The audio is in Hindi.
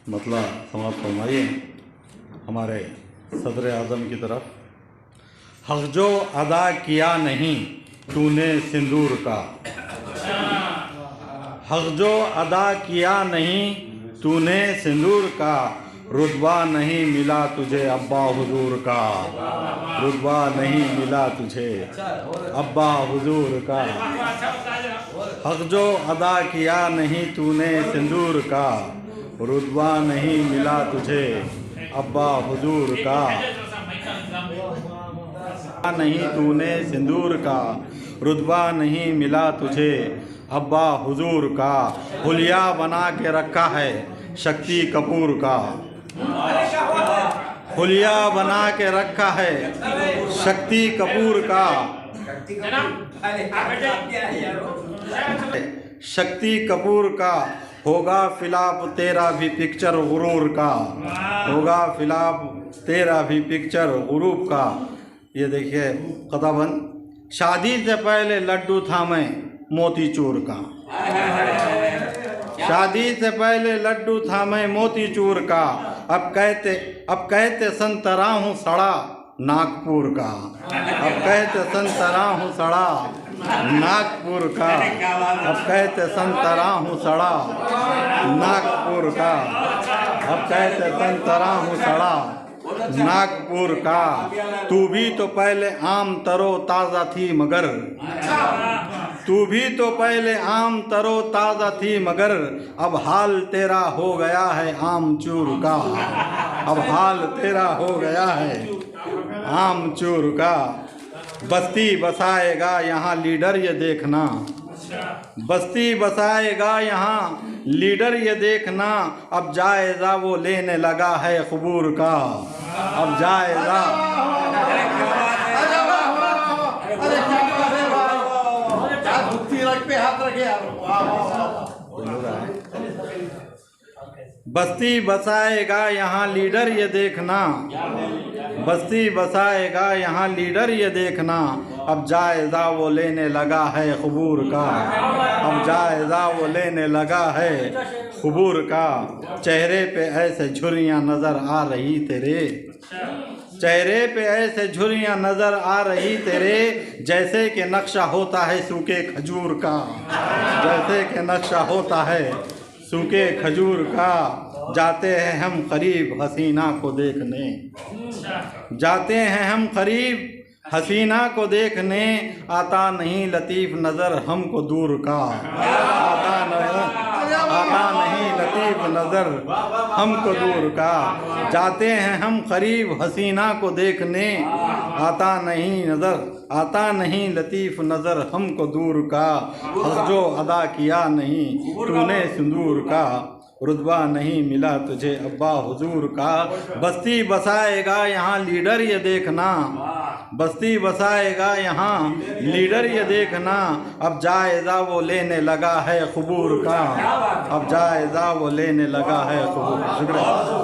मतला समाप्त फरमाइए हमारे सदर आज़म की तरफ। हक़ जो अदा किया नहीं तूने सिंदूर का, हक़ जो अदा किया नहीं तूने सिंदूर का, रुतबा नहीं मिला तुझे अब्बा हुजूर का, रुतबा नहीं मिला तुझे अब्बा हुजूर का। हक़ जो अदा किया नहीं तूने सिंदूर का, रुतबा नहीं मिला तुझे अब्बा हुजूर का, नहीं तूने सिंदूर का, रुतबा नहीं मिला तुझे अब्बा हुजूर का। हुलिया बना के रखा है शक्ति कपूर का, हुलिया बना के रखा है शक्ति कपूर का, शक्ति कपूर का। होगा फिलाप तेरा भी पिक्चर गुरूर का, होगा फिलाप तेरा भी पिक्चर गुरूर का। ये देखिए कदाबंद। शादी से पहले लड्डू था मैं मोतीचूर का, शादी से पहले लड्डू था मैं मोतीचूर का। अब कहते संतरा हूँ सड़ा नागपुर का, अब कहते संतरा हूँ सड़ा नागपुर का, अब कहते संतरा हूँ सड़ा नागपुर का, अब कहते संतरा हूँ सड़ा नागपुर का। तू भी तो पहले आम तरो ताज़ा थी मगर, तू भी तो पहले आम तरो ताज़ा थी मगर, अब हाल तेरा हो गया है आम चूर का, अब हाल तेरा हो गया है आम चूर का। बस्ती बसाएगा यहाँ लीडर ये देखना, बस्ती बसाएगा यहाँ लीडर ये देखना। अब जायज़ा वो लेने लगा है खबूर का, अब जायज़ा बस्ती बसाएगा यहाँ लीडर ये देखना, बस्ती बसाएगा यहाँ लीडर ये देखना। अब जायज़ा वो लेने लगा है खबूर का, अब जायज़ा वो लेने लगा है खबूर का। चेहरे पे ऐसे झुर्रियाँ नज़र आ रही तेरे, चेहरे पे ऐसे झुर्रियाँ नज़र आ रही तेरे, जैसे कि नक्शा होता है सूखे खजूर का, जैसे कि नक्शा होता है सूखे खजूर का। जाते हैं हम करीब हसीना को देखने, जाते हैं हम करीब हसीना को देखने। आता नहीं लतीफ़ नज़र हमको दूर का, आता नहीं लतीफ़ नज़र हमको दूर का। जाते हैं हम करीब हसीना को देखने, आता नहीं लतीफ़ नज़र हमको दूर का। हक़ जो अदा किया नहीं तूने सिंदूर का, रुतबा नहीं मिला तुझे अब्बा हुजूर का। बस्ती बसाएगा यहाँ लीडर ये देखना, बस्ती बसाएगा यहाँ लीडर ये देखना। अब जायज़ा वो लेने लगा है खबूर का, अब जायज़ा वो लेने लगा है खबूर। शुक्रिया।